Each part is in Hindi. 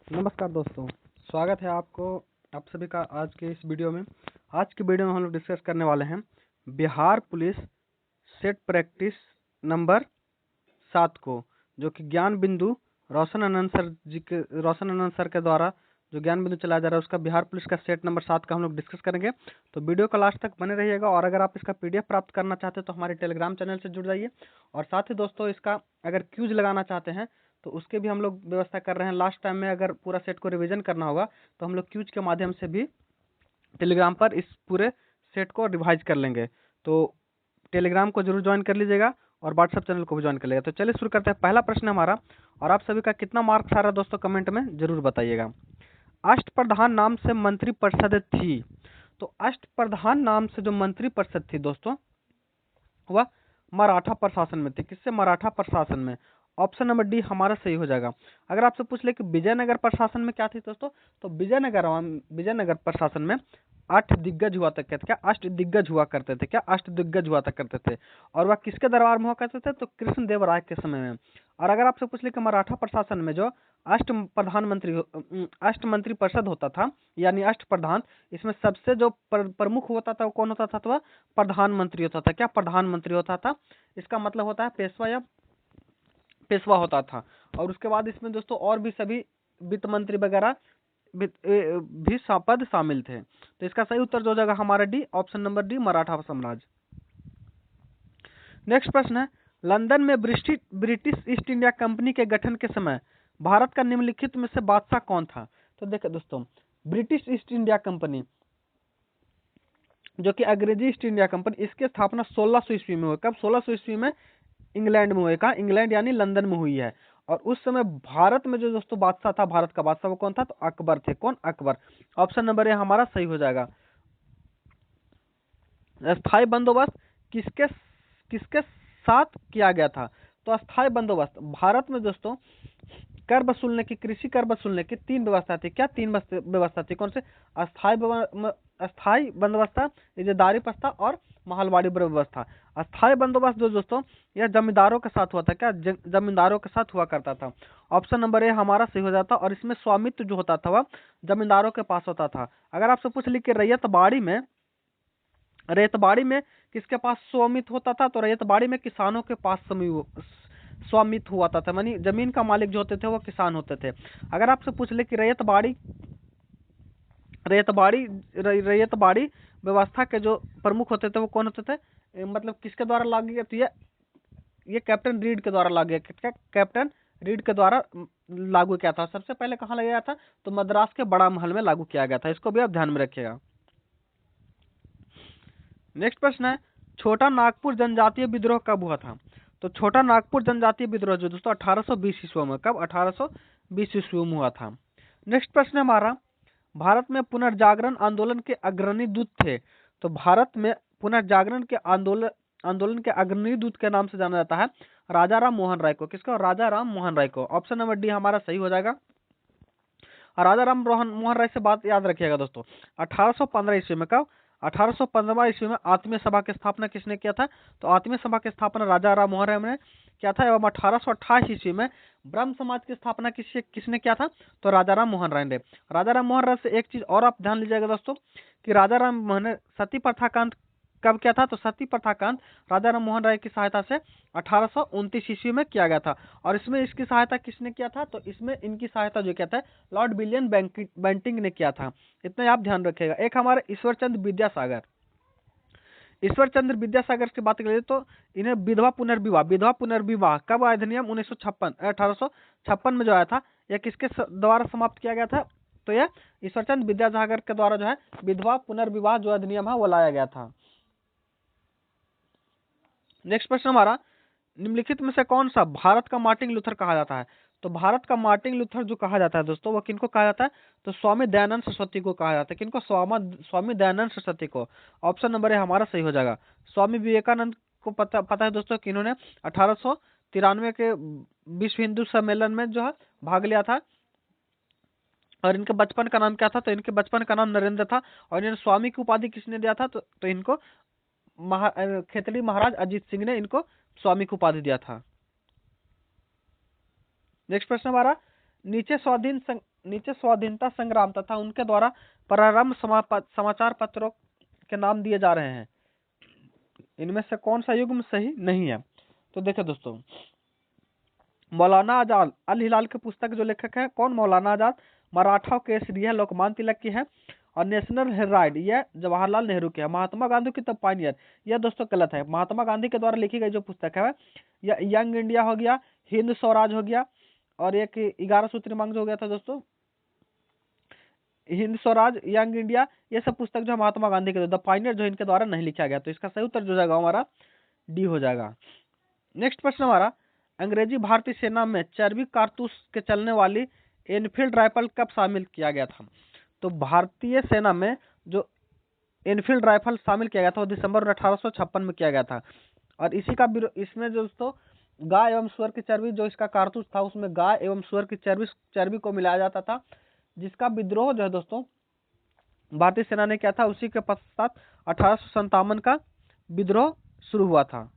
नमस्कार दोस्तों, स्वागत है आप सभी का आज के इस वीडियो में। आज की वीडियो में हम लोग डिस्कस करने वाले हैं Bihar police set practice number 7 को, जो कि ज्ञान बिंदु रोशन आनंद सर के द्वारा जो ज्ञान बिंदु चलाया जा रहा है उसका बिहार पुलिस का सेट नंबर 7 का हम लोग डिस्कस करेंगे। तो वीडियो का लास्ट तक बने रहिएगा, और अगर आप इसका PDF प्राप्त करना चाहते हैं तो हमारे टेलीग्राम चैनल से जुड़ जाइए। और साथ ही दोस्तों, इसका अगर क्यूज लगाना चाहते हैं तो उसके भी हम लोग व्यवस्था कर रहे हैं। लास्ट टाइम में अगर पूरा सेट को रिवीजन करना होगा तो हम लोग क्यूज के माध्यम से भी टेलीग्राम पर इस पूरे सेट को रिवाइज कर लेंगे। तो टेलीग्राम को जरूर ज्वाइन कर लीजिएगा और व्हाट्सएप चैनल को भी ज्वाइन कर लीजिएगा। तो चलिए शुरू करते हैं। पहला प्रश्न हमारा, और आप सभी का कितना मार्क्स आ रहा है दोस्तों कमेंट में जरूर बताइएगा। अष्टप्रधान नाम से मंत्रिपरिषद थी, तो अष्टप्रधान नाम से जो मंत्रिपरिषद थी दोस्तों वह मराठा प्रशासन में थी। किससे? मराठा प्रशासन में। ऑप्शन नंबर डी हमारा सही हो जाएगा। अगर आपसे पूछ ले कि विजयनगर प्रशासन में क्या थी दोस्तों, तो विजयनगर प्रशासन में 8 दिग्गज हुआ करते थे। क्या? अष्ट दिग्गज हुआ करते थे। क्या? अष्ट दिग्गज हुआ करते थे। और वह किसके दरबार में हुआ करते थे? तो कृष्णदेव राय के समय में। और अगर आपसे पूछ ले कि मराठा प्रशासन में जो अष्ट मंत्री परिषद होता था, यानी अष्ट प्रधान, इसमें सबसे जो प्रमुख होता था वो कौन होता था? तो वह प्रधानमंत्री होता था। क्या? प्रधानमंत्री होता था। इसका मतलब होता है पेशवा या पेशवा होता था। और उसके बाद इसमें दोस्तों और भी सभी वित्त मंत्री वगैरह भी पद शामिल थे। तो इसका सही उत्तर जो हो जाएगा हमारा D, option number D, Maratha साम्राज्य। नेक्स्ट प्रश्न है, लंदन में ब्रिटिश ईस्ट इंडिया कंपनी के गठन के समय भारत का निम्नलिखित में से बादशाह कौन था? तो देखो दोस्तों, ब्रिटिश ईस्ट इंडिया कंपनी जो कि अंग्रेजी ईस्ट इंडिया कंपनी, इसकी स्थापना 1600 ईस्वी में हुई। कब? 1600 ईस्वी में इंग्लैंड में हुई। कहा? इंग्लैंड यानी लंदन में हुई है। और उस समय भारत में जो दोस्तों बादशाह था, भारत का बादशाह वो कौन था? तो अकबर थे। कौन? अकबर। ऑप्शन नंबर ए हमारा सही हो जाएगा। स्थायी बंदोबस्त किसके किसके साथ किया गया था? तो स्थायी बंदोबस्त भारत में दोस्तों कर वसूलने की, कृषि कर वसूलने की 3 व्यवस्था थी। क्या? 3 व्यवस्था थी। कौन से? अस्थायी बंदोबस्त, इजादारी प्रस्ता और महलवाड़ी व्यवस्था। अस्थायी बंदोबस्त जो दोस्तों यह जमींदारों के साथ हुआ था। क्या? जमींदारों के साथ हुआ करता था। ऑप्शन नंबर ए हमारा सही हो जाता। और इसमें स्वामित्व जो होता था वह जमींदारों के पास होता था। अगर आपसे पूछ ली कि रैयतबाड़ी में किसके पास स्वामित्व होता था? तो रैयतबाड़ी में किसानों के पास स्वामित्व हुआ था। यानी जमीन का मालिक जो होते थे वो किसान होते थे। अगर आपसे पूछ ले कि रैयतबाड़ी व्यवस्था के जो प्रमुख होते थे वो कौन होते थे, मतलब किसके द्वारा लागू किया? तो ये कैप्टन रीड के द्वारा लागू किया। कैप्टन रीड के द्वारा लागू किया था। सबसे पहले कहाँ लगाया था? तो मद्रास के बड़ा महल में लागू किया गया था। इसको भी आप ध्यान में रखिएगा। नेक्स्ट प्रश्न है, छोटा नागपुर जनजातीय विद्रोह कब हुआ था? तो छोटा नागपुर जनजातीय विद्रोह जो दोस्तों 1820 ईस्वी में। कब? 1820 ईस्वी में हुआ था। नेक्स्ट प्रश्न है हमारा, भारत में पुनर्जागरण आंदोलन के अग्रणी दूत थे। तो भारत में पुनर्जागरण के आंदोलन के अग्रणी दूत के नाम से जाना जाता है राजा राम मोहन राय को। किसको? राजा राम मोहन राय को। ऑप्शन नंबर डी हमारा सही हो जाएगा। राजा राम मोहन राय से बात याद रखिएगा दोस्तों, 1815 ईस्वी में। कब? 1815 ईस्वी में आत्मीय सभा की स्थापना किसने किया था? तो आत्मीय सभा की स्थापना राजा राम मोहन राय ने किया था। एवं 1828 ईस्वी में ब्रह्म समाज की स्थापना किसने किया था? तो राजा राम मोहन राय ने। राजा राम मोहन राय से एक चीज और आप ध्यान लीजिएगा दोस्तों, कि राजा राम मोहन ने सती प्रथाकांड कब किया था? तो सती प्रथाकांड राजा राम मोहन राय की सहायता से 1829 ईस्वी में किया गया था। और इसमें इसकी सहायता किसने किया था? तो इसमें इनकी सहायता जो किया था लॉर्ड विलियम बेंटिंग ने किया था। इतना आप ध्यान रखिएगा। एक हमारे ईश्वरचंद्र विद्यासागर की बात करें तो इन्हें विधवा पुनर्विवाह कब आया अधिनियम? 1856 में जो आया था। यह किसके द्वारा समाप्त किया गया था? तो यह ईश्वरचंद्र विद्यासागर के द्वारा जो है विधवा पुनर्विवाह जो अधिनियम है वो लाया गया था। नेक्स्ट प्रश्न हमारा, निम्नलिखित में से कौन सा भारत का मार्टिन लूथर कहा जाता है? तो भारत का मार्टिन लूथर जो कहा जाता है दोस्तों वो किनको कहा जाता है? तो स्वामी दयानंद सरस्वती को कहा जाता है। किनको? स्वामी दयानंद सरस्वती को। ऑप्शन नंबर ए हमारा सही हो जाएगा। स्वामी विवेकानंद को पता है दोस्तों कि इन्होंने 1893 के विश्व हिंदू सम्मेलन में जो है भाग लिया था। और इनके बचपन का नाम क्या था? तो इनके बचपन का नाम नरेंद्र था। और इन्हें स्वामी की उपाधि किसने दिया था? तो इनको खेतड़ी महाराज अजीत सिंह ने इनको स्वामी की उपाधि दिया था। नेक्स्ट प्रश्न हमारा, नीचे नीचे स्वाधीनता संग्राम तथा उनके द्वारा प्रारंभ समाचार पत्रों के नाम दिए जा रहे हैं। इनमें से कौन सा युग्म सही नहीं है? तो देखिए दोस्तों, मौलाना आजाद अल हिलाल की पुस्तक जो लेखक है कौन? मौलाना आजाद। मराठा केसरी है लोकमान्य तिलक की है। और नेशनल हेराल्ड यह जवाहरलाल नेहरू की है। महात्मा गांधी की द पायनियर यह दोस्तों गलत है। महात्मा गांधी के द्वारा लिखी गई जो पुस्तक है यह यंग इंडिया हो गया, हिंद स्वराज हो गया, और एक 11 सूत्री मांग जो हो गया था दोस्तों, हिंद स्वराज, यंग इंडिया, ये सब पुस्तक जो महात्मा गांधी के द पायनियर जो इनके द्वारा नहीं लिखा गया। तो इसका सही उत्तर जो जाएगा हमारा डी हो जाएगा। नेक्स्ट प्रश्न हमारा, अंग्रेजी भारतीय सेना में चर्बी कारतूस के चलने वाली एनफील्ड राइफल कब शामिल किया गया था? तो भारतीय सेना में जो एनफील्ड राइफल शामिल किया गया था वो दिसंबर 1856 में किया गया था। और इसी का इसमें जो दोस्तों गाय एवं सुअर की चर्बी जो इसका कारतूस था उसमें गाय एवं सुअर की चर्बी को मिलाया जाता था, जिसका विद्रोह जो है दोस्तों भारतीय सेना ने किया था। उसी के पश्चात 1857 का विद्रोह शुरू हुआ था।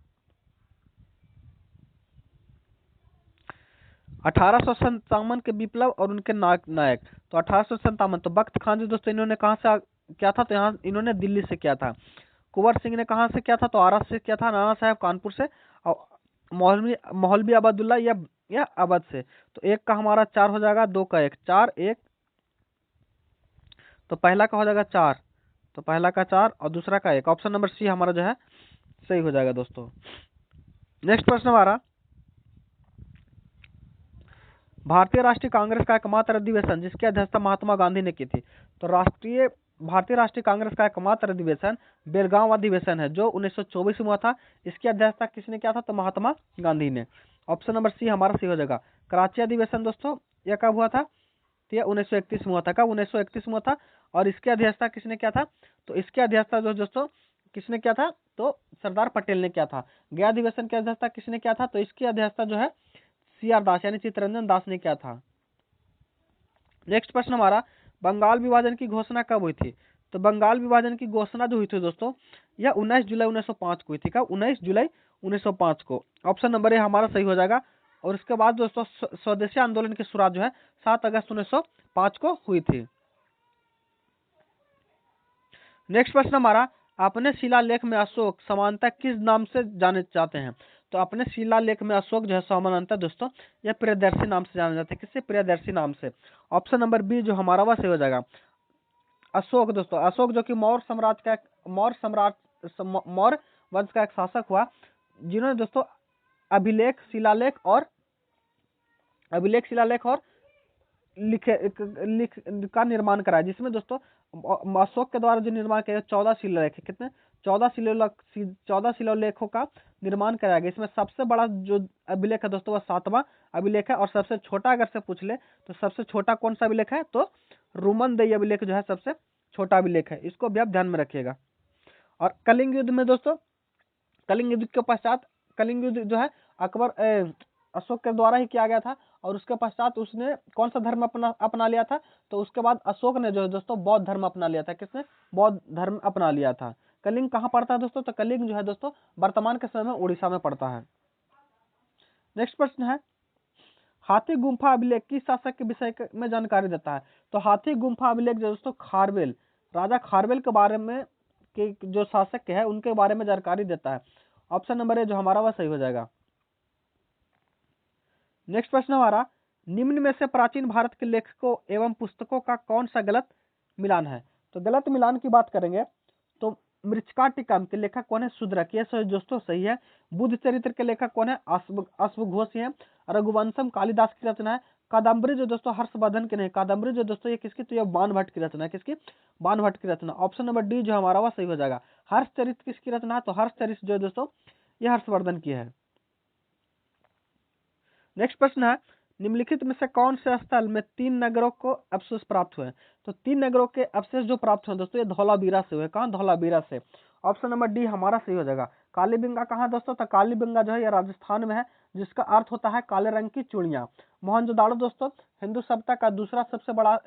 1857 के विप्लव और उनके नायक, तो 1857 तो बख्त खान जी दोस्तों इन्होंने कहां से किया था? तो यहाँ इन्होंने दिल्ली से किया था। कुंवर सिंह ने कहां से किया था? तो आरा से किया था। नाना साहब कानपुर से। और मौलवी अबदुल्ला या अवध से। तो एक का हमारा 4 हो जाएगा, 2 का 1, 4 1, तो पहला का हो जाएगा 4, तो पहला का 4 और दूसरा का 1। ऑप्शन नंबर सी हमारा जो है सही हो जाएगा दोस्तों। नेक्स्ट प्रश्न हमारा, भारतीय राष्ट्रीय कांग्रेस का एकमात्र अधिवेशन जिसकी अध्यक्षता महात्मा गांधी ने की थी। तो भारतीय राष्ट्रीय कांग्रेस का एकमात्र अधिवेशन बेलगांव अधिवेशन है जो 1924 में हुआ था। इसकी अध्यक्षता किसने किया था? तो महात्मा गांधी ने। ऑप्शन नंबर सी हमारा सही हो जाएगा। कराची अधिवेशन दोस्तों यह कब हुआ था? तो यह 1931 में हुआ था। कब? 1931 में हुआ था। और इसकी अध्यक्षता किसने किया था? तो इसकी अध्यक्षता जो दोस्तों किसने किया था? तो सरदार पटेल ने किया था। गया अधिवेशन की अध्यक्षता किसने किया था? तो इसकी अध्यक्षता जो है CR दास यानी चित्तरंजन दास ने किया था। नेक्स्ट प्रश्न हमारा, बंगाल विभाजन की घोषणा कब हुई थी? तो बंगाल विभाजन की घोषणा जो हुई थी दोस्तों यह 19 जुलाई 1905 को हुई थी। कब? 19 जुलाई 1905 को। ऑप्शन नंबर ए हमारा सही हो जाएगा। और इसके बाद दोस्तों स्वदेशी आंदोलन की शुरुआत जो है 7 अगस्त 1905 को हुई थी। नेक्स्ट प्रश्न हमारा, अपने शिलालेख में अशोक समानता किस नाम से जाने जाते हैं? तो अपने शिलालेख में अशोक जो है समानांतर दोस्तों यह प्रियदर्शी नाम से जाने जाते हैं। किससे? प्रियदर्शी नाम से। ऑप्शन नंबर बी जो हमारा वह सही हो जाएगा। अशोक दोस्तों, अशोक जो कि मौर्य वंश का एक शासक हुआ, जिन्होंने दोस्तों अभिलेख शिलालेख और लिख का निर्माण कराया, जिसमें दोस्तों अशोक के द्वारा जो निर्माण किया 14 शिलालेख है। कितने? 14 शिलालेखों का निर्माण कराया गया। इसमें सबसे बड़ा जो अभिलेख है दोस्तों वह 7वां अभिलेख है। और सबसे छोटा अगर से पूछ ले तो सबसे छोटा कौन सा अभिलेख है? तो रोमनदेही अभिलेख जो है सबसे छोटा अभिलेख है। इसको भी आप ध्यान में रखिएगा। और कलिंग युद्ध में दोस्तों, कलिंग युद्ध के पश्चात कलिंग युद्ध जो है अशोक के द्वारा ही किया गया था। और उसके पश्चात उसने कौन सा धर्म अपना लिया था? तो उसके बाद अशोक ने जो है दोस्तों बौद्ध धर्म अपना लिया था। किसने? बौद्ध धर्म अपना लिया था। कलिंग कहाँ पड़ता है दोस्तों? तो कलिंग जो है दोस्तों वर्तमान के समय में उड़ीसा में पड़ता है। नेक्स्ट प्रश्न है, हाथी गुम्फा अभिलेख किस शासक के विषय में जानकारी देता है? तो हाथी गुम्फा अभिलेख जो दोस्तों खारवेल, राजा खारवेल के बारे में के जो शासक है उनके बारे में जानकारी देता है। ऑप्शन नंबर ए जो हमारा वह सही हो जाएगा। नेक्स्ट प्रश्न हमारा, निम्न में से प्राचीन भारत के लेखकों एवं पुस्तकों का कौन सा गलत मिलान है? तो गलत मिलान की बात करेंगे तो मृच्छकाटिकम के लेखक कौन है? शूद्रक, ये दोस्तों सही है। बुद्ध चरित्र के लेखक कौन है? अश्वघोष है। रघुवंशम कालिदास की रचना है। कादम्बरी जो दोस्तों हर्षवर्धन के नहीं, कादम्बरी जो दोस्तों ये किसकी? तो ये बाणभट्ट की रचना है। किसकी? बाणभट्ट की रचना। ऑप्शन नंबर डी जो हमारा वह सही हो जाएगा। हर्षचरित किसकी रचना है? तो हर्षचरित जो है दोस्तों ये हर्षवर्धन की है। नेक्स्ट प्रश्न है, निम्नलिखित में से कौन से स्थल में 3 नगरों को अवशेष प्राप्त हुए? तो 3 नगरों के अवशेष जो प्राप्त हुए दोस्तों ये धौलावीरा से हुए। कहाँ? धौलावीरा से। ऑप्शन नंबर डी हमारा सही हो जाएगा। कालीबंगा कहाँ दोस्तों? तो कालीबंगा जो है ये राजस्थान में है, जिसका अर्थ होता है काले रंग की चूड़ियां। मोहनजोदाड़ो दोस्तों हिंदू सभ्यता का दूसरा सबसे बड़ा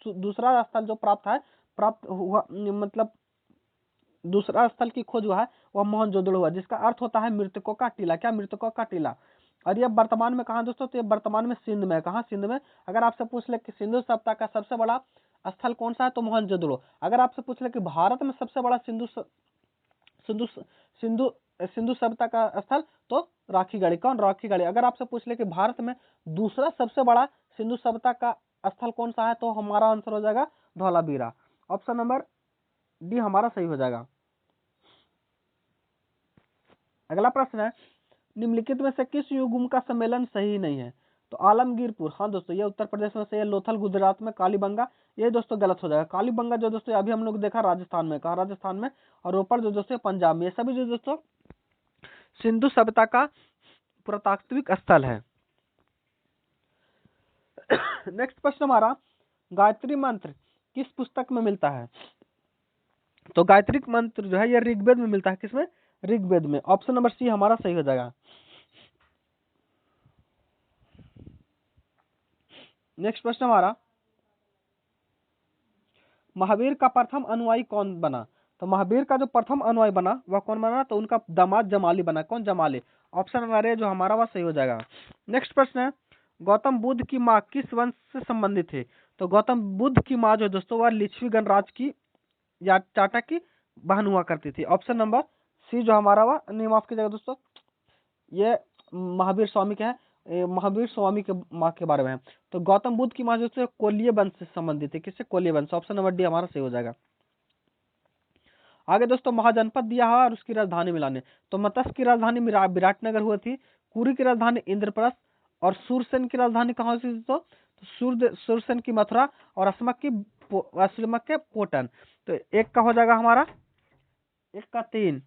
दूसरा स्थल जो प्राप्त हुआ, मतलब दूसरा स्थल की खोज हुआ है वह मोहनजोदड़ो हुआ, जिसका अर्थ होता है मृतकों का टीला। क्या? मृतकों का टीला। और ये वर्तमान में कहाँ दोस्तों, तो ये वर्तमान में सिंध में है। कहाँ, सिंध में। अगर आपसे पूछ ले कि सिंधु सभ्यता का सबसे बड़ा स्थल कौन सा है, तो मोहनजोदड़ो। अगर आपसे पूछ ले कि भारत में सबसे बड़ा सिंधु सिंधु सिंधु सभ्यता का स्थल, तो राखीगढ़ी। कौन, राखीगढ़ी। अगर आपसे पूछ ले कि भारत में दूसरा सबसे बड़ा सिंधु सभ्यता का स्थल कौन सा है, तो हमारा आंसर हो जाएगा धौलावीरा। ऑप्शन नंबर डी हमारा सही हो जाएगा। अगला प्रश्न है, निम्नलिखित में से किस युग्म का सम्मेलन सही नहीं है, तो आलमगीरपुर। हाँ दोस्तों, ये उत्तर प्रदेश में से है। लोथल गुजरात में, कालीबंगा ये दोस्तों गलत हो जाएगा। कालीबंगा जो दोस्तों अभी हम लोग देखा राजस्थान में, कहा राजस्थान में, और रोपड़ जो दोस्तों पंजाब में। ये सभी जो दोस्तों सिंधु सभ्यता का पुरातात्विक स्थल है। नेक्स्ट प्रश्न हमारा, गायत्री मंत्र किस पुस्तक में मिलता है, तो गायत्री मंत्र जो है ये ऋग्वेद में मिलता है। किसमें, ऋग्वेद में। ऑप्शन नंबर सी हमारा सही हो जाएगा। नेक्स्ट प्रश्न हमारा, महावीर का प्रथम अनुयायी कौन बना, तो महावीर का जो प्रथम अनुयायी बना वह कौन बना, तो उनका दामाद जमाली बना। कौन, जमाली। ऑप्शन नंबर ए जो हमारा वह सही हो जाएगा। नेक्स्ट प्रश्न है, गौतम बुद्ध की माँ किस वंश से संबंधित है, तो गौतम बुद्ध की माँ जो दोस्तों वह लिच्छवी गणराज की या टाटा की बहन हुआ करती थी। ऑप्शन नंबर सी जो हमारा वह, नहीं माफ कीजिएगा दोस्तों, ये महावीर स्वामी के है, महावीर स्वामी के माँ के बारे में है। तो गौतम बुद्ध की माँ जो है कोलिय वंश से संबंधित है। किससे, कोलिय वंश। ऑप्शन नंबर डी हमारा सही हो जाएगा। आगे दोस्तों, महाजनपद दिया है और उसकी राजधानी मिलाने, तो मत्स्य की राजधानी विराटनगर हुई थी, कुरी की राजधानी इंद्रप्रस्थ, और सूरसेन की राजधानी कहाँ हुई थी दोस्तों, तो सूरसेन की मथुरा, और असमक के पोटन। तो एक का हो जाएगा हमारा, एक का तीन,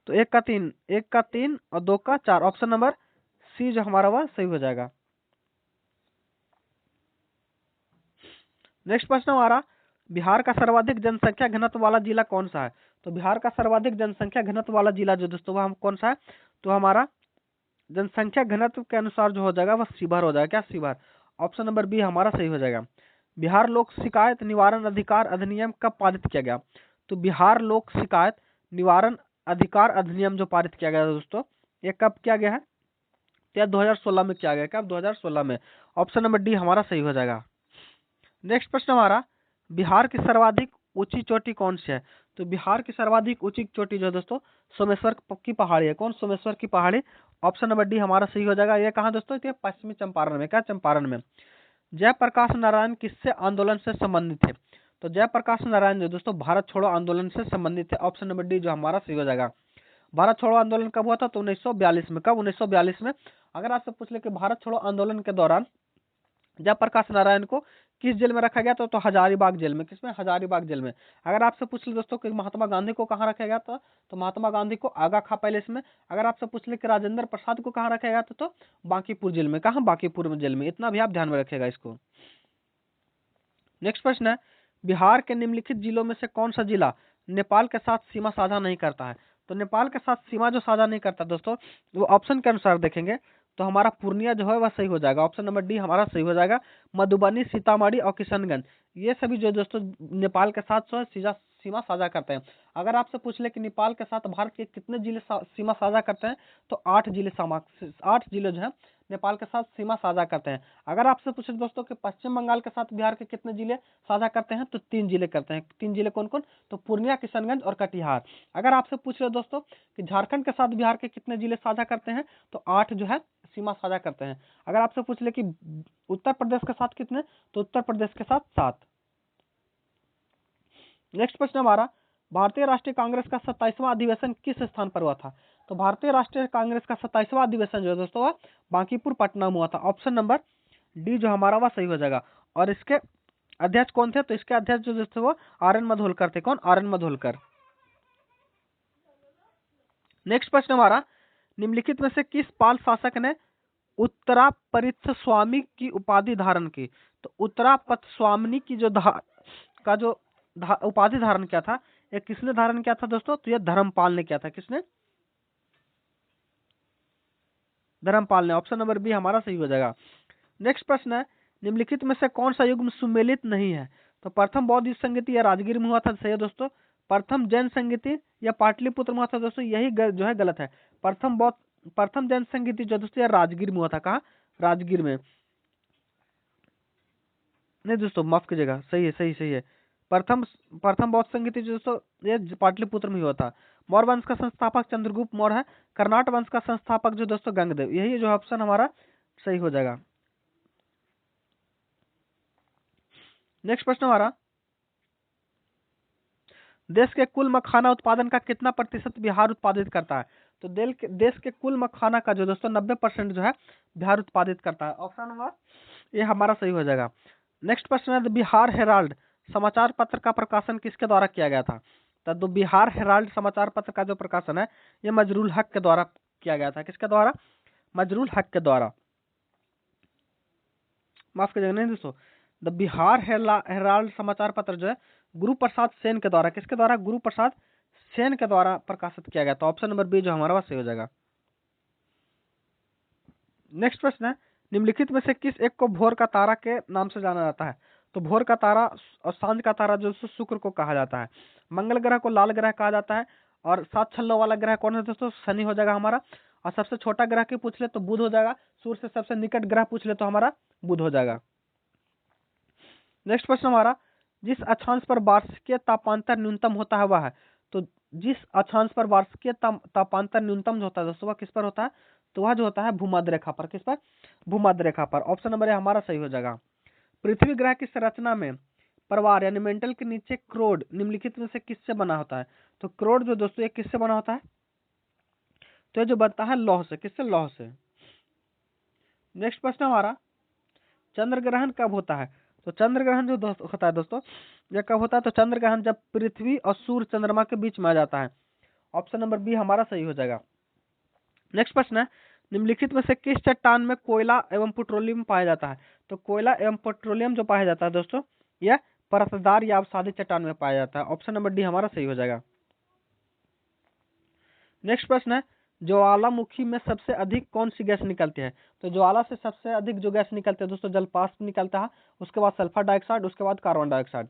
तो एक का तीन और दो का चार। ऑप्शन नंबर सी जो हमारा वह सही हो जाएगा। नेक्स्ट प्रश्न हमारा, बिहार का सर्वाधिक जनसंख्या घनत्व वाला जिला कौन सा है, तो बिहार का सर्वाधिक जनसंख्या घनत्व वाला जिला जो दोस्तों वह कौन सा है, तो हमारा जनसंख्या घनत्व के अनुसार जो हो जाएगा वह शिवहर हो जाएगा। क्या, शिवहर। ऑप्शन नंबर बी हमारा सही हो जाएगा। बिहार लोक शिकायत निवारण अधिकार अधिनियम कब पारित किया गया, तो बिहार लोक शिकायत निवारण अधिकार अधिनियम जो पारित किया गया दोस्तों, ये कब किया गया है, तो 2016 में किया गया। कब, 2016 में। ऑप्शन नंबर डी हमारा सही हो जाएगा। नेक्स्ट प्रश्न हमारा, बिहार की सर्वाधिक ऊंची चोटी कौन सी है, तो बिहार की सर्वाधिक ऊंची चोटी जो है दोस्तों सोमेश्वर की पहाड़ी है। कौन, सोमेश्वर की पहाड़ी। ऑप्शन नंबर डी हमारा सही हो जाएगा। ये कहाँ दोस्तों, ये पश्चिमी चंपारण में। क्या, चंपारण में। जयप्रकाश नारायण किससे आंदोलन से संबंधित है, तो जयप्रकाश नारायण जो दोस्तों भारत छोड़ो आंदोलन से संबंधित है। ऑप्शन नंबर डी जो हमारा सही हो जाएगा। भारत छोड़ो आंदोलन कब हुआ था, तो 1942 में। कब, 1942 में। अगर आपसे पूछ ले कि भारत छोड़ो आंदोलन के दौरान जयप्रकाश नारायण को किस जेल में रखा गया, तो हजारीबाग जेल में। किसमें, हजारीबाग जेल में। अगर आपसे पूछ ले दोस्तों कि महात्मा गांधी को कहाँ रखा गया था, तो महात्मा गांधी को आगा खा पैलेस में। अगर आपसे पूछ ले कि राजेंद्र प्रसाद को कहाँ रखा गया था, तो बांकीपुर जेल में। कहाँ, बांकीपुर जेल में। इतना भी आप ध्यान में रखेगा इसको। नेक्स्ट प्रश्न है, बिहार के निम्नलिखित जिलों में से कौन सा जिला नेपाल के साथ सीमा साझा नहीं करता है, तो नेपाल के साथ सीमा जो साझा नहीं करता दोस्तों, वो ऑप्शन के अनुसार देखेंगे तो हमारा पूर्णिया जो है वह सही हो जाएगा। ऑप्शन नंबर डी हमारा सही हो जाएगा। मधुबनी, सीतामढ़ी और किशनगंज ये सभी जो दोस्तों नेपाल के साथ जो है सीमा साझा करते हैं। अगर आपसे पूछ ले कि नेपाल के साथ भारत के कितने जिले सीमा साझा करते हैं, तो 8 जिले जो है नेपाल के साथ सीमा साझा करते हैं। अगर आपसे पूछे दोस्तों कि पश्चिम बंगाल के साथ बिहार के कितने जिले साझा करते हैं, तो 3 जिले करते हैं। 3 जिले कौन कौन, तो पूर्णिया, किशनगंज और कटिहार। अगर आपसे पूछ रहे दोस्तों कि झारखंड के साथ बिहार के कितने जिले साझा करते हैं, तो 8 जो है सीमा साझा करते हैं। अगर आपसे पूछ ले कि उत्तर प्रदेश के साथ कितने, तो उत्तर प्रदेश के साथ 7। नेक्स्ट प्रश्न हमारा, भारतीय राष्ट्रीय कांग्रेस का 27वां अधिवेशन किस स्थान पर हुआ था, तो भारतीय राष्ट्रीय कांग्रेस का 27वां अधिवेशन जो है दोस्तों वह बांकीपुर पटना में हुआ था। ऑप्शन नंबर डी जो हमारा वह सही हो जाएगा। और इसके अध्यक्ष कौन थे, तो इसके अध्यक्ष जो थे वो RN मधोलकर थे। कौन, RN मधोलकर। नेक्स्ट प्रश्न हमारा, निम्नलिखित में से किस पाल शासक ने उत्तरापरित्थ स्वामी की उपाधि धारण की, तो उत्तरापथ स्वामिनी की जो उपाधि धारण किया था, ये किसने धारण किया था दोस्तों, तो ये धर्मपाल ने किया था। किसने, धर्मपाल ने। ऑप्शन नंबर बी हमारा सही हो जाएगा। नेक्स्ट प्रश्न है, निम्नलिखित में से कौन सा युग्म सुमेलित नहीं है, तो प्रथम बौद्ध युद्ध संगीति या राजगीर में हुआ था, सही है दोस्तों। प्रथम जैन संगीति या पाटलिपुत्र में हुआ था दोस्तों, यही जो है गलत है। प्रथम बौद्ध प्रथम जनसंगीति जो दोस्तों यार राजगीर में हुआ था। कहाँ? राजगीर में। नहीं दोस्तों माफ कीजिएगा, सही है, सही है। प्रथम प्रथम बौद्ध संगीति जो दोस्तों ये पाटलिपुत्र में हुआ था। मौर्य वंश का संस्थापक चंद्रगुप्त मौर्य है। कर्नाटक वंश का संस्थापक जो दोस्तों गंगदेव। यही जो ऑप्शन हमारा सही हो जाएगा। नेक्स्ट प्रश्न हमारा, देश के कुल मखाना उत्पादन का कितना प्रतिशत बिहार उत्पादित करता है? तो देश के कुल मखाना का जो दोस्तों 90% जो है बिहार उत्पादित करता है। ऑप्शन नंबर ये हमारा सही हो जाएगा। नेक्स्ट प्रश्न है, द बिहार हेराल्ड समाचार पत्र का प्रकाशन किसके द्वारा किया गया था? तो द बिहार हेराल्ड समाचार पत्र का जो प्रकाशन है ये मजरूल हक के द्वारा किया गया था। किसके द्वारा? मजरूल हक के द्वारा। माफ कीजिएगा, नहीं दोस्तों, द बिहार हेराल्ड समाचार पत्र जो है गुरु प्रसाद सेन के द्वारा, किसके द्वारा? गुरु प्रसाद सेन के द्वारा प्रकाशित किया गया। तो ऑप्शन नंबर बी जो हमारा पास सही हो जाएगा। नेक्स्ट प्रश्न है, निम्नलिखित में से किस एक को भोर का तारा के नाम से जाना जाता है? तो भोर का तारा और सांझ का तारा जो शुक्र को कहा जाता है। मंगल ग्रह को लाल ग्रह कहा जाता है। और 7 छल्लों वाला ग्रह कौन है दोस्तों? शनि हो जाएगा हमारा। और सबसे छोटा ग्रह की पूछ ले तो बुध हो जाएगा। सूर्य से सबसे निकट ग्रह पूछ ले तो हमारा बुध हो जाएगा। नेक्स्ट प्रश्न हमारा, जिस अक्षांश पर वार्षिकीय तापांतर न्यूनतम होता है वह है? तो जिस अक्षांश पर वार्षिकीय तापांतर न्यूनतम जो होता है दोस्तों वह किस पर होता है? तो वह जो होता है भूमध्य रेखा पर। किस पर? भूमध्य रेखा पर। ऑप्शन नंबर ए हमारा सही हो जाएगा। पृथ्वी ग्रह की संरचना में परवार यानी मेंटल के नीचे क्रोड निम्नलिखित में से किससे बना होता है? तो क्रोड जो दोस्तों ये किससे बना होता है? तो ये जो बनता है लौह से। किससे? लौह से। नेक्स्ट प्रश्न हमारा, चंद्र ग्रहण कब होता है? तो चंद्र ग्रहण जो होता है दोस्तों यह कब होता है? तो चंद्र ग्रहण जब पृथ्वी और सूर्य चंद्रमा के बीच में आ जाता है। ऑप्शन नंबर बी हमारा सही हो जाएगा। नेक्स्ट प्रश्न है, निम्नलिखित में से किस चट्टान में कोयला एवं पेट्रोलियम पाया जाता है? तो कोयला एवं पेट्रोलियम जो पाया जाता है दोस्तों यह परतदार या अवसादी चट्टान में पाया जाता है। ऑप्शन नंबर डी हमारा सही हो जाएगा। नेक्स्ट प्रश्न है, ज्वालामुखी में सबसे अधिक कौन सी गैस निकलती है? तो ज्वाला से सबसे अधिक जो गैस निकलती है दोस्तों जलपाष्प निकलता है। उसके बाद सल्फर डाइऑक्साइड, उसके बाद कार्बन डाइऑक्साइड।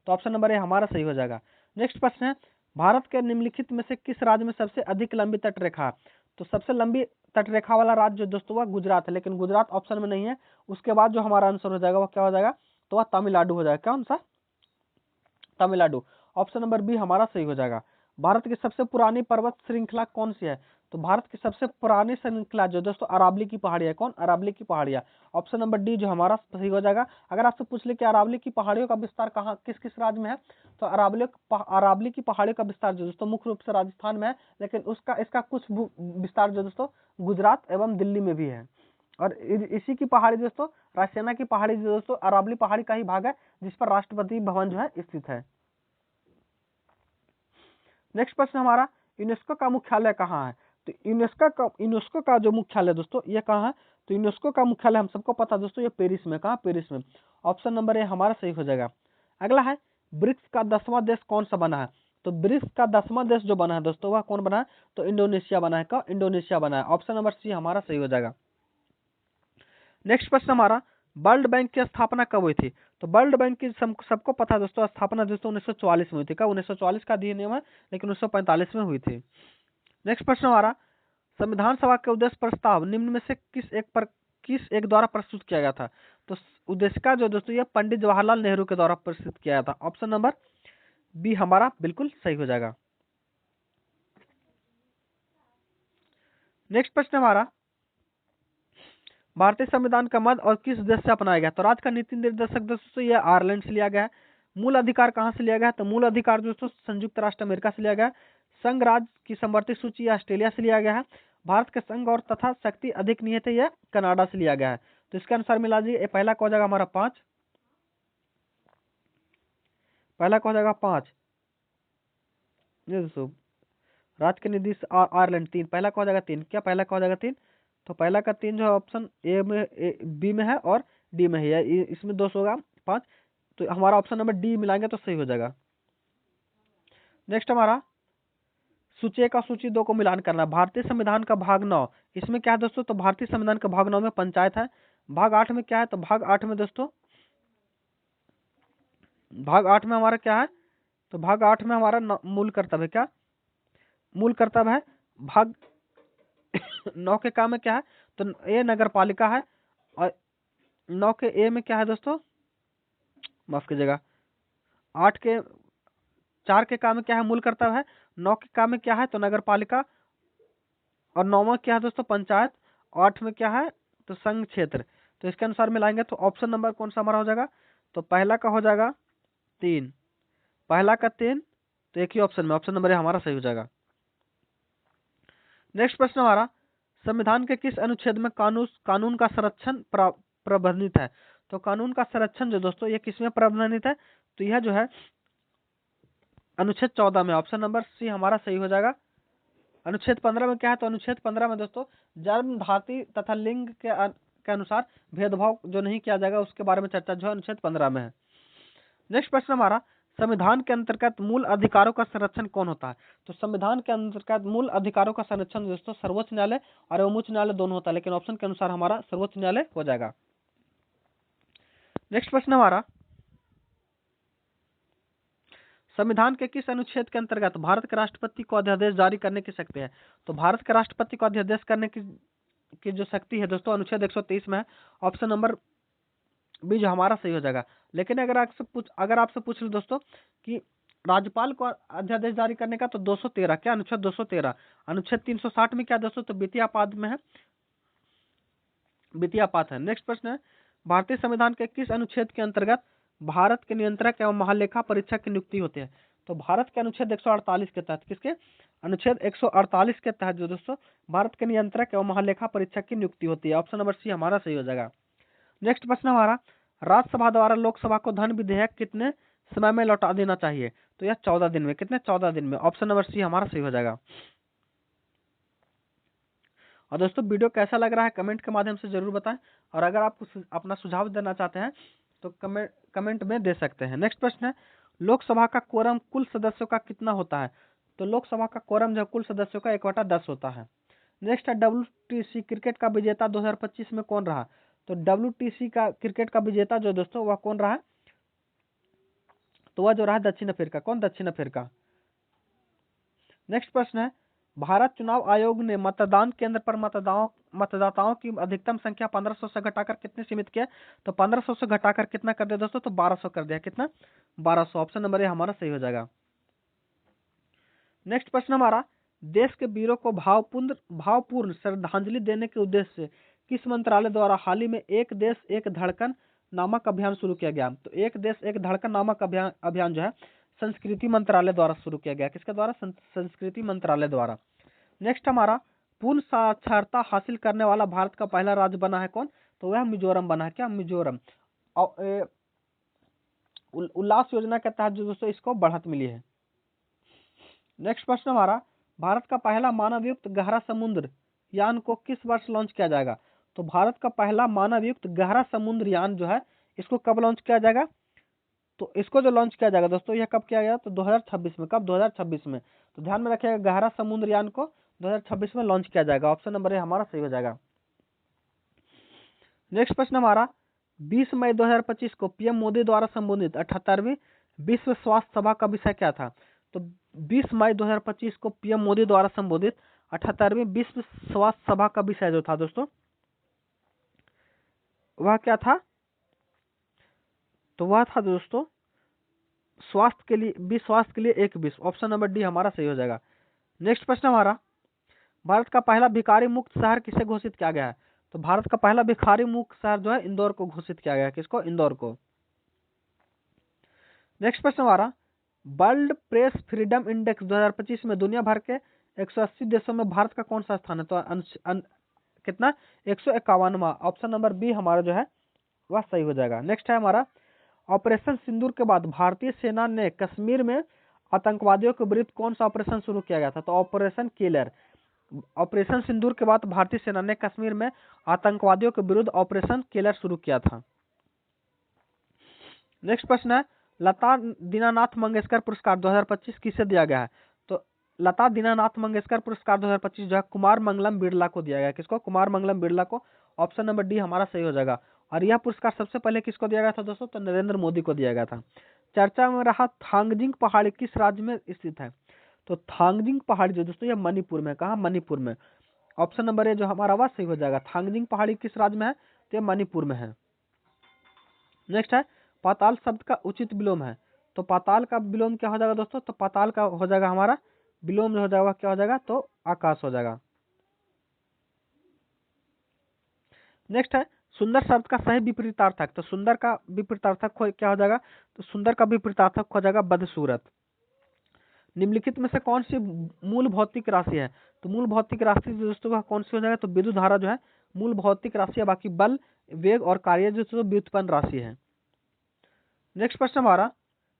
तो ऑप्शन नंबर ए हमारा सही हो जाएगा। नेक्स्ट प्रश्न है, भारत के निम्नलिखित में से किस राज्य में सबसे अधिक लंबी तटरेखा है? तो सबसे लंबी तटरेखा वाला राज्य जो दोस्तों वह गुजरात है, लेकिन गुजरात ऑप्शन में नहीं है। उसके बाद जो हमारा आंसर हो जाएगा वह क्या हो जाएगा? तो वह तमिलनाडु हो जाएगा। कौन सा? तमिलनाडु। ऑप्शन नंबर बी हमारा सही हो जाएगा। भारत की सबसे पुरानी पर्वत श्रृंखला कौन सी है? तो भारत की सबसे पुरानी श्रृंखला जो दोस्तों अरावली की पहाड़ियां। कौन? अरावली की पहाड़ियां। ऑप्शन नंबर डी जो हमारा सही हो जाएगा। अगर आपसे पूछ ले कि अरावली की पहाड़ियों का विस्तार कहाँ किस किस राज्य में है, तो अरावली की पहाड़ियों का विस्तार जो दोस्तों मुख्य रूप से राजस्थान में है, लेकिन इसका कुछ विस्तार जो दोस्तों गुजरात एवं दिल्ली में भी है। और इसी की पहाड़ी दोस्तों रायसेना की पहाड़ी जो दोस्तों अरावली पहाड़ी का ही भाग है, जिस पर राष्ट्रपति भवन जो है स्थित है। नेक्स्ट प्रश्न हमारा, यूनेस्को का मुख्यालय कहाँ है? तो यूनेस्को का जो मुख्यालय दोस्तों ये कहाँ है? तो यूनेस्को का मुख्यालय हम सबको पता है दोस्तों ये पेरिस में। कहाँ? पेरिस में। ऑप्शन नंबर ए हमारा सही हो जाएगा। अगला है, ब्रिक्स का 10वां देश कौन सा बना है? तो ब्रिक्स का 10वां देश जो बना है दोस्तों वह कौन बना है? तो इंडोनेशिया बना है। का? इंडोनेशिया बना है। ऑप्शन नंबर सी हमारा सही हो जाएगा। नेक्स्ट प्रश्न हमारा, वर्ल्ड बैंक की स्थापना कब हुई थी? तो वर्ल्ड बैंक की सबको पता है दोस्तों स्थापना दोस्तों 1944 में हुई थी। कब? 1944 का अधिनियम है, लेकिन 1945 में हुई थी। नेक्स्ट प्रश्न हमारा, संविधान सभा के उद्देश्य प्रस्ताव निम्न में से किस एक द्वारा प्रस्तुत किया गया था? तो उद्देश्य का जो दोस्तों ये पंडित जवाहरलाल नेहरू के द्वारा प्रस्तुत किया गया था। ऑप्शन नंबर बी हमारा बिल्कुल सही हो जाएगा। नेक्स्ट प्रश्न हमारा, भारतीय संविधान का मद और किस देश से अपनाया गया? तो राज्य का नीति निर्देशक दोस्तों ये आयरलैंड से लिया गया है। मूल अधिकार कहाँ से लिया गया है? तो मूल अधिकार दोस्तों संयुक्त राष्ट्र अमेरिका से लिया गया है। संघ राज्य की समवर्ती सूची ऑस्ट्रेलिया से लिया गया है। भारत के संघ और तथा शक्ति अधिक नियत है यह कनाडा से लिया गया है। तो इसके अनुसार मिला जी पहला का हो जाएगा हमारा 5, पहला का हो जाएगा 5 दोस्तों। राज्य के निधि आयरलैंड 3, पहला का हो जाएगा 3। क्या पहला का हो जाएगा 3? तो पहला का 3 जो है ऑप्शन ए में बी में है और डी में है, इसमें 2 होगा 5। तो हमारा ऑप्शन नंबर डी मिलाएंगे तो सही हो जाएगा। नेक्स्ट हमारा, सूची 1 और सूची 2 को मिलान करना। भारतीय संविधान का भाग 9 इसमें क्या है दोस्तों? तो भारतीय संविधान का भाग 9 में पंचायत है। भाग 8 में क्या है? तो भाग 8 में दोस्तों भाग 8 में हमारा क्या है? तो भाग 8 में हमारा मूल कर्तव्य क्या? मूल कर्तव्य है भाग 9 के का में क्या है, तो ए नगर पालिका है, और 9 के ए में क्या है दोस्तों, माफ कीजिएगा, 8 के 4 के का में क्या है, मूल कर्तव्य है, 9 के का में क्या है, तो नगर पालिका, और 9 में क्या है दोस्तों, पंचायत, 8 में क्या है, तो संघ क्षेत्र। तो इसके अनुसार मिलाएंगे तो ऑप्शन नंबर कौन सा हमारा हो जाएगा, तो पहला का हो जाएगा 3, पहला का 3, तो एक ही ऑप्शन में ऑप्शन नंबर ए हमारा सही हो जाएगा। नेक्स्ट प्रश्न हमारा, संविधान के किस अनुच्छेद में कानून का संरक्षण प्रबंधित है। तो कानून का संरक्षण जो दोस्तों ये किसमें प्रबंधित है, तो यह जो है अनुच्छेद 14 में, ऑप्शन नंबर सी हमारा सही हो जाएगा। अनुच्छेद 15 में क्या है, तो अनुच्छेद 15 में दोस्तों जन्म, धातु तथा लिंग के अनुसार भेदभाव जो नहीं किया जाएगा उसके बारे में चर्चा जो है अनुच्छेद 15 में है। नेक्स्ट प्रश्न हमारा, संविधान के अंतर्गत मूल अधिकारों का संरक्षण कौन होता है। तो संविधान के अंतर्गत मूल अधिकारों का संरक्षण दोस्तों सर्वोच्च न्यायालय और एवं उच्च न्यायालय दोनों होता है, लेकिन ऑप्शन के अनुसार हमारा सर्वोच्च न्यायालय हो जाएगा। नेक्स्ट प्रश्न हमारा, संविधान के किस अनुच्छेद के अंतर्गत भारत के राष्ट्रपति को अध्यादेश जारी करने की शक्ति है। तो भारत के राष्ट्रपति को अध्यादेश करने की जो शक्ति है दोस्तों अनुच्छेद 130 में है, ऑप्शन नंबर बी जो हमारा सही हो जाएगा। लेकिन अगर आपसे पूछ लो दोस्तों कि राज्यपाल को अध्यादेश जारी करने का, तो 213 क्या, अनुच्छेद 213, अनुच्छेद 360 में क्या दोस्तों, तो वित्तीय अपराध में है, वित्तीय अपराध है। नेक्स्ट प्रश्न है, भारतीय संविधान के किस अनुच्छेद के अंतर्गत भारत के नियंत्रक एवं महालेखा परीक्षक की नियुक्ति होती है। तो भारत के अनुच्छेद 148 के तहत, किसके, अनुच्छेद 148 के तहत जो दोस्तों भारत के नियंत्रक एवं महालेखा परीक्षक की नियुक्ति होती है, ऑप्शन नंबर सी हमारा सही हो जाएगा। नेक्स्ट प्रश्न हमारा, राज्यसभा द्वारा लोकसभा को धन विधेयक कितने समय में लौटा देना चाहिए। तो यह 14 दिन में, कितने, 14 दिन में, ऑप्शन नंबर सी हमारा सही हो जाएगा। और दोस्तों वीडियो कैसा लग रहा है कमेंट के माध्यम से जरूर बताएं, और अगर आप अपना सुझाव देना चाहते हैं तो कमेंट में दे सकते हैं। नेक्स्ट प्रश्न है, लोकसभा का कोरम कुल सदस्यों का कितना होता है। तो लोकसभा का कोरम जो कुल सदस्यों का 1/10 होता है। नेक्स्ट है, WTC क्रिकेट का विजेता 2025 में कौन रहा। तो WTC का क्रिकेट का विजेता जो दोस्तों वह कौन रहा, तो वह जो रहा दक्षिण अफ्रीका। कौन, दक्षिण अफ्रीका। नेक्स्ट प्रश्न है, भारत चुनाव आयोग ने मतदान केंद्र पर मतदाताओं की अधिकतम संख्या 1500 से घटाकर कितने सीमित किया। तो 1500 से घटाकर कितना कर दिया दोस्तों, तो 1200 कर दिया। कितना, 1200, ऑप्शन नंबर ए हमारा सही हो जाएगा। नेक्स्ट प्रश्न हमारा, देश के वीरों को भावपूर्ण श्रद्धांजलि देने के उद्देश्य से किस मंत्रालय द्वारा हाल ही में एक देश एक धड़कन नामक अभियान शुरू किया गया। तो एक देश एक धड़कन नामक अभियान जो है संस्कृति मंत्रालय द्वारा शुरू किया गया। किसके द्वारा, संस्कृति मंत्रालय द्वारा। नेक्स्ट हमारा, पूर्ण साक्षरता हासिल करने वाला भारत का पहला राज्य बना है कौन, तो वह मिजोरम बना है। क्या, मिजोरम। उल्लास योजना के तहत जो दोस्तों इसको बढ़त मिली है। नेक्स्ट प्रश्न हमारा, भारत का पहला मानवयुक्त गहरा समुद्र यान को किस वर्ष लॉन्च किया जाएगा। तो भारत का पहला मानवयुक्त गहरा समुद्र यान जो है इसको कब लॉन्च किया जाएगा। तो इसको जो लॉन्च किया जाएगा दोस्तों यह कब किया गया, तो 2026 में। कब, 2026 में। तो ध्यान में रखिएगा, गहरा समुद्र यान को 2026 में लॉन्च किया जाएगा, ऑप्शन नंबर ए हमारा सही हो जाएगा। नेक्स्ट प्रश्न हमारा, 20 मई 2025 को पीएम मोदी द्वारा संबोधित 78वीं विश्व स्वास्थ्य सभा का विषय क्या था। तो 20 मई 2025 को पीएम मोदी द्वारा संबोधित 78वीं विश्व स्वास्थ्य सभा का विषय जो था दोस्तों वह क्या था, तो वह था दोस्तों स्वास्थ्य के लिए एक विश्व, ऑप्शन नंबर डी हमारा सही हो जाएगा। नेक्स्ट प्रश्न हमारा, भारत का पहला भिखारी मुक्त शहर किसे घोषित किया गया है। तो भारत का पहला भिखारी मुक्त शहर जो है इंदौर को घोषित किया गया है। किसको, इंदौर को। नेक्स्ट प्रश्न हमारा, वर्ल्ड प्रेस फ्रीडम इंडेक्स 2025 में दुनिया भर के 180 देशों में भारत का कौन सा स्थान है। तो कितना, 151वां, ऑप्शन नंबर बी हमारा जो है वह सही हो जाएगा। नेक्स्ट है हमारा, ऑपरेशन सिंदूर के बाद भारतीय सेना ने कश्मीर में आतंकवादियों के विरुद्ध कौन सा ऑपरेशन शुरू किया गया था। तो ऑपरेशन किलर। ऑपरेशन सिंदूर के बाद भारतीय सेना ने कश्मीर में आतंकवादियों के विरुद्ध ऑपरेशन किलर शुरू किया था। नेक्स्ट प्रश्न है, लता दीनानाथ मंगेशकर पुरस्कार 2025 किसे दिया गया है। तो लता दीनानाथ मंगेशकर पुरस्कार 2025 जो है कुमार मंगलम बिरला को दिया गया। किसको, कुमार मंगलम बिरला को, ऑप्शन नंबर डी हमारा सही हो जाएगा। और यह पुरस्कार सबसे पहले किसको दिया गया था दोस्तों, तो नरेंद्र मोदी को दिया गया था। चर्चा में रहा थांगजिंग पहाड़ी किस राज्य में स्थित है। तो थांगजिंग पहाड़ी जो दोस्तों यह मणिपुर में, कहा, मणिपुर में। ऑप्शन नंबर ए जो हमारा वह सही हो जाएगा। थांगजिंग पहाड़ी किस राज्य में है? तो ये मणिपुर में है। नेक्स्ट है पाताल शब्द का उचित विलोम है, तो पाताल का विलोम क्या हो जाएगा दोस्तों? तो पाताल का हो जाएगा हमारा विलोम जो हो जाएगा क्या हो जाएगा? तो आकाश हो जाएगा। नेक्स्ट है सुंदर शब्द का सही विपरीतार्थक, तो सुंदर का विपरीतार्थक क्या हो जाएगा? तो सुंदर का विपरीतार्थक हो जाएगा बदसूरत। निम्नलिखित में से कौन सी मूल भौतिक राशि है? तो मूल भौतिक राशि दोस्तों कौन सी हो जाएगा? तो विद्युत धारा जो है मूल भौतिक राशि है, बाकी बल, वेग और कार्य जो व्युत्पन्न राशि है। नेक्स्ट प्रश्न हमारा,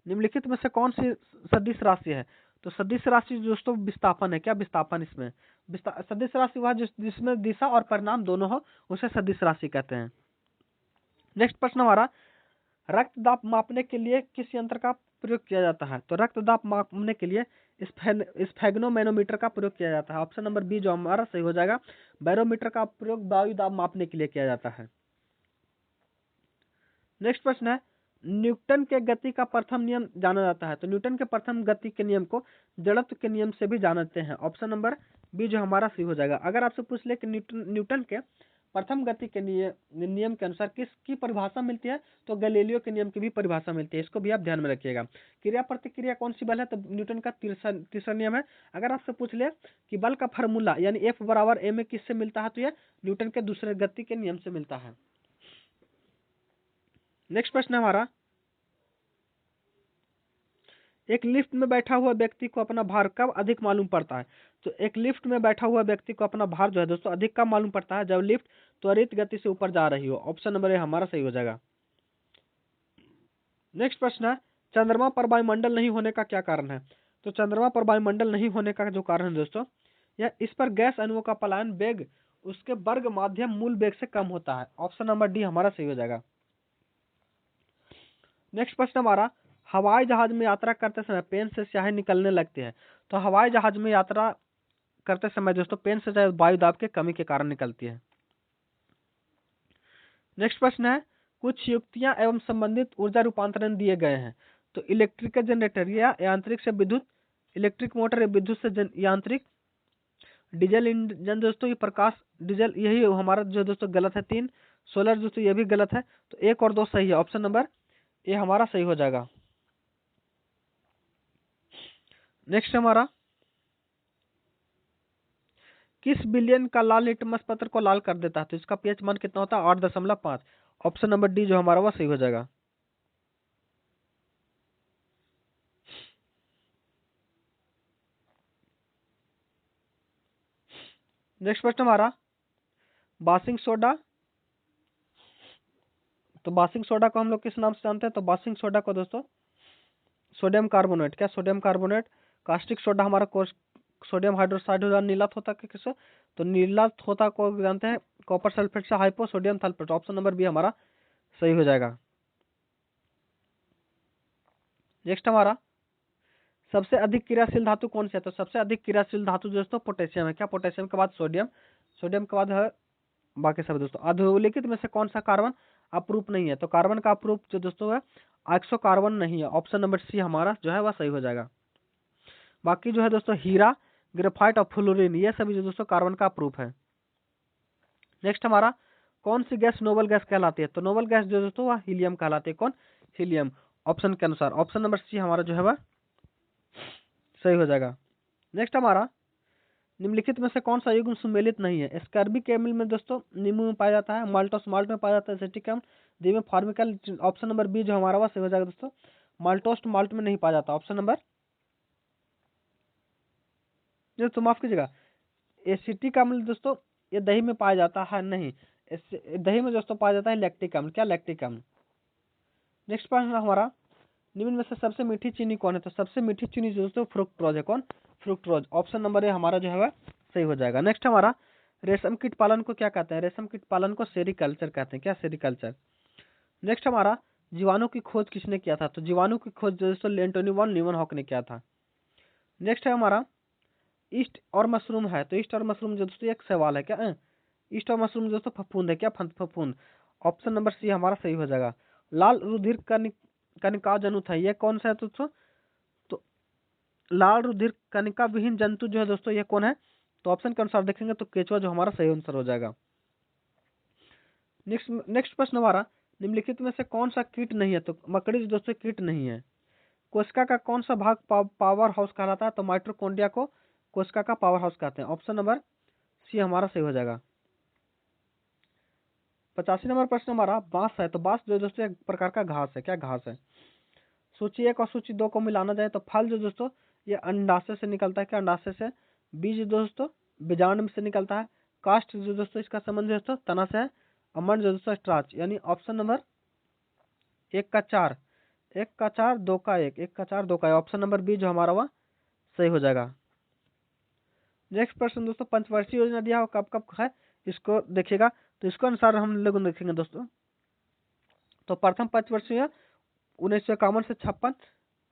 निम्नलिखित में से कौन सी सदिश राशि है? तो सदिश राशि दोस्तों विस्थापन है। क्या विस्थापन? इसमें सदिश राशि वह जिसमें दिशा और परिणाम दोनों हो उसे सदिश राशि कहते हैं। नेक्स्ट प्रश्न हमारा, रक्तदाब मापने के लिए किस यंत्र का प्रयोग किया जाता है? तो रक्तदाब मापने के लिए स्फेग्नोमैनोमीटर का प्रयोग किया जाता है। ऑप्शन नंबर बी जो हमारा सही हो जाएगा। बैरोमीटर का प्रयोग वायु दाब मापने के लिए किया जाता है। नेक्स्ट प्रश्न है, न्यूटन के गति का प्रथम नियम जाना जाता है। तो न्यूटन के प्रथम गति के नियम को जड़त्व के नियम से भी जानते हैं। ऑप्शन नंबर बी जो हमारा सही हो जाएगा। अगर आपसे पूछ ले कि न्यूटन के प्रथम गति के नियम के अनुसार किसकी परिभाषा मिलती है? तो गैलीलियो के नियम की भी परिभाषा मिलती है। इसको भी आप ध्यान में रखिएगा। क्रिया प्रतिक्रिया कौन सी बल है? तो न्यूटन का तीसरा नियम है। अगर आपसे पूछ ले कि बल का फार्मूला यानी F बराबर ma किससे मिलता है? तो यह न्यूटन के दूसरे गति के नियम से मिलता है। नेक्स्ट प्रश्न है हमारा, एक लिफ्ट में बैठा हुआ व्यक्ति को अपना भार कब अधिक मालूम पड़ता है? तो एक लिफ्ट में बैठा हुआ व्यक्ति को अपना भार जो है दोस्तों अधिक कब मालूम पड़ता है? जब लिफ्ट त्वरित गति से ऊपर जा रही हो। ऑप्शन नंबर ए हमारा सही हो जाएगा। नेक्स्ट प्रश्न है, चंद्रमा पर वायुमंडल नहीं होने का क्या कारण है? तो चंद्रमा पर वायुमंडल नहीं होने का जो कारण है दोस्तों, यह इस पर गैस अणुओं का पलायन वेग उसके वर्ग माध्यम मूल वेग से कम होता है। ऑप्शन नंबर डी हमारा सही हो जाएगा। नेक्स्ट प्रश्न हमारा, हवाई जहाज में यात्रा करते समय पेन से स्याही निकलने लगती है। तो हवाई जहाज में यात्रा करते समय दोस्तों पेन से वायु दाब के कमी के कारण निकलती है। नेक्स्ट प्रश्न है, कुछ युक्तियां एवं संबंधित ऊर्जा रूपांतरण दिए गए हैं। तो इलेक्ट्रिकल जनरेटर या यांत्रिक से विद्युत, इलेक्ट्रिक मोटर या विद्युत से यांत्रिक, डीजल इंजन दोस्तों ये प्रकाश डीजल, यही हमारा जो दोस्तों गलत है 3। सोलर दोस्तों ये भी गलत है, तो 1 और 2 सही है। ऑप्शन नंबर ये हमारा सही हो जाएगा। नेक्स्ट हमारा, किस बिलियन का लाल लिटमस पत्र को लाल कर देता है? तो इसका पीएच मान कितना होता है? 8.5। ऑप्शन नंबर डी जो हमारा वो सही हो जाएगा। नेक्स्ट प्रश्न हमारा, बासिंग सोडा, तो बासिंग सोडा को हम लोग किस नाम से जानते हैं? तो बासिंग सोडा को दोस्तों सोडियम कार्बोनेट, क्या सोडियम कार्बोनेट, कास्टिक सोडा हमारा सोडियम हाइड्रोक्साइड हो, नीलात होता है किससे? तो नीलात होता को जानते हैं कॉपर सल्फेट से hypo sodium sulphate. Option number B हमारा सही हो जाएगा। नेक्स्ट हमारा, सबसे अधिक क्रियाशील धातु कौन सी है? तो सबसे अधिक क्रियाशील धातु दोस्तों पोटेशियम है। क्या? पोटेशियम के बाद सोडियम, सोडियम के बाद है बाकी सब दोस्तों। अधोलिखित में से कौन सा कार्बन अप्रूप नहीं है? तो कार्बन का अप्रूप जो दोस्तों है आक्सो कार्बन नहीं है। ऑप्शन नंबर सी हमारा जो है वह सही हो जाएगा। बाकी जो है दोस्तों हीरा, ग्रेफाइट और फ्लोरीन ये सभी जो दोस्तों कार्बन का अप्रूप है। नेक्स्ट हमारा, कौन सी गैस नोबल गैस कहलाती है? तो नोबल गैस जो दोस्तों वह हीलियम कहलाती है। कौन? हीलियम। ऑप्शन के अनुसार ऑप्शन नंबर सी हमारा जो है वह सही हो जाएगा। नेक्स्ट हमारा, निम्नलिखित में से कौन सा युग्म सुमेलित नहीं है? स्कर्बिक एसिड में दोस्तों नींबू में पाया जाता है, माल्टोस माल्ट में पाया जाता है, एसिटिक एसिड डी में, फार्मिकल ऑप्शन नंबर बी जो हमारा वह सही हो जाएगा दोस्तों। माल्टोस माल्ट में नहीं पाया जाता। ऑप्शन नंबर तो माफ कीजिएगा, एसिटिक अम्ल दोस्तों ये दही में पाया जाता है नहीं, दही में दोस्तों पाया जाता है लैक्टिक अम्ल। क्या? लैक्टिक अम्ल। नेक्स्ट प्रश्न हमारा, निम्न में से सबसे मीठी चीनी कौन है? तो सबसे मीठी चीनी दोस्तों फ्रुक्टोज है। कौन? फ्रुक्टोज। ऑप्शन नंबर ए हमारा जो है वह सही हो जाएगा। नेक्स्ट हमारा, रेशम कीट पालन को क्या कहते हैं? रेशम कीट पालन को सेरिकल्चर कहते हैं। क्या? सेरिकल्चर। नेक्स्ट हमारा, जीवाणु की खोज किसने किया था? तो जीवाणु की खोज दोस्तों एंटोनी वॉन लीवनहॉक ने किया था। नेक्स्ट है हमारा, ईस्ट और मशरूम है। तो ईस्ट और मशरूम जो दोस्तों एक सवाल है। क्या? ईस्ट और मशरूम दोस्तों फफूंद है। क्या? फफूंद। ऑप्शन नंबर सी हमारा सही हो जाएगा। लाल रुधिर कनिका जनु था, ये कौन सा है दोस्तों? तो लाल रुधिर कनिका विहीन जंतु जो है दोस्तों ये कौन है? तो ऑप्शन के अनुसार देखेंगे तो केचुआ जो हमारा सही आंसर हो जाएगा। नेक्स्ट प्रश्न हमारा, निम्नलिखित में से कौन सा कीट नहीं है? तो मकड़ी दोस्तों कीट नहीं है। कोशिका का कौन सा भाग पावर हाउस कहलाता है? तो माइटोकॉन्ड्रिया को कोशिका का पावर हाउस कहते हैं। ऑप्शन नंबर सी हमारा सही हो जाएगा। 85 नंबर प्रश्न हमारा, बांस है, तो बांस जो दोस्तों एक प्रकार का घास है। क्या घास है? सूची 1 और सूची 2 को मिलाना जाए तो फल जो दोस्तों ये अंडाशय से निकलता है। क्या अंडाशय से? बीज दोस्तों बीजांड से निकलता है। कास्ट जो दोस्तों इसका संबंध दोस्तों तना से है। अमंड जो दोस्तों स्टार्च, यानी ऑप्शन नंबर 1 का 4, 1 का 4, 2 का 1, 1 का 4, 2 का 1, ऑप्शन नंबर बी जो हमारा वह सही हो जाएगा। नेक्स्ट प्रश्न दोस्तों, पंचवर्षीय योजना दिया हो कब कब है, इसको देखिएगा। तो इसको अनुसार हम लोग देखेंगे दोस्तों। तो प्रथम पंचवर्षीय 1951 से 56,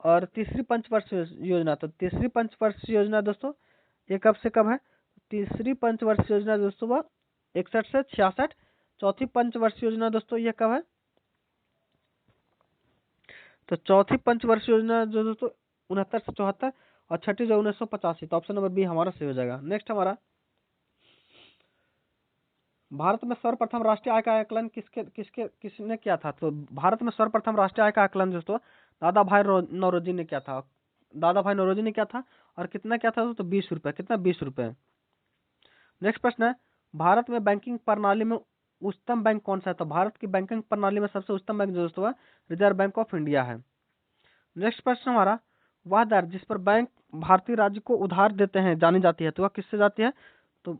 और तीसरी पंचवर्षीय योजना, तो तीसरी पंचवर्षीय योजना दोस्तों ये कब से कब है? तीसरी पंचवर्षीय योजना दोस्तों वह 61 से 66। चौथी पंचवर्षीय योजना दोस्तों ये कब है? तो चौथी पंचवर्षीय योजना जो दोस्तों 69 से 74, और छठी जो 1985। तो ऑप्शन नंबर बी हमारा सही हो जाएगा। नेक्स्ट हमारा, भारत में सर्वप्रथम राष्ट्रीय आय का आकलन किसने किया था? तो भारत में सर्वप्रथम राष्ट्रीय आय का आकलन दोस्तों दादा भाई नौरोजी ने किया था। दादा भाई नौरोजी ने किया था, और कितना क्या था दोस्तों? 20 रुपए। कितना? 20 रुपए। नेक्स्ट प्रश्न है, भारत में बैंकिंग प्रणाली में उच्चतम बैंक कौन सा है? तो भारत की बैंकिंग प्रणाली में सबसे उच्चतम बैंक जो दोस्तों रिजर्व बैंक ऑफ इंडिया है। नेक्स्ट प्रश्न हमारा, वह दर जिस पर बैंक भारतीय राज्य को उधार देते हैं जानी जाती है, तो वह किससे जाती है? तो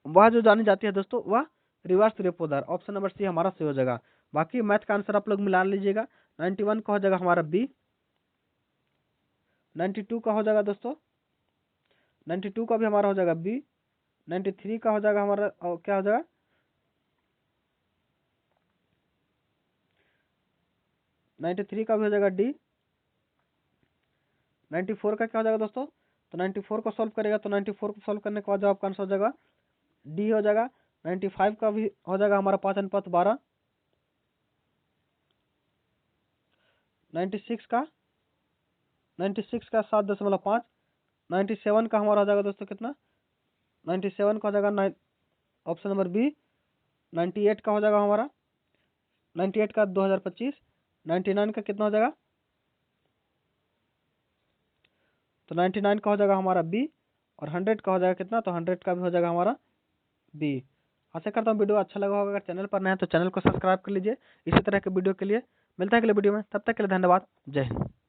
वह जो जानी जाती है दोस्तों वह रिवर्स रेपो दर। ऑप्शन नंबर सी हमारा सही हो जाएगा। बाकी मैथ का आंसर आप लोग मिला लीजिएगा। 91 का हो जाएगा हमारा बी, 92 का हो जाएगा दोस्तों, 92 का भी हमारा हो जाएगा बी, 93 का हो जाएगा हमारा, क्या हो जाएगा? 93 का भी हो जाएगा डी। 94 का क्या हो जाएगा दोस्तों? तो 94 को सॉल्व करेगा, तो 94 को सॉल्व करने के बाद जो आपका आंसर हो जाएगा डी हो जाएगा। 95 का भी हो जाएगा हमारा 5 अनुपात 12। 96 का 7.5। 97 का हमारा हो जाएगा दोस्तों कितना? 97 का हो जाएगा ऑप्शन नंबर बी। 98 का हो जाएगा हमारा, 98 का 2025। 99 का कितना हो जाएगा? तो 99 का हो जाएगा हमारा बी, और 100 का हो जाएगा कितना? तो 100 का भी हो जाएगा हमारा बी। आशा करता हूँ वीडियो अच्छा लगा होगा। अगर चैनल पर नए हैं तो चैनल को सब्सक्राइब कर लीजिए इसी तरह के वीडियो के लिए। मिलता है अगले वीडियो में, तब तक के लिए धन्यवाद। जय हिंद।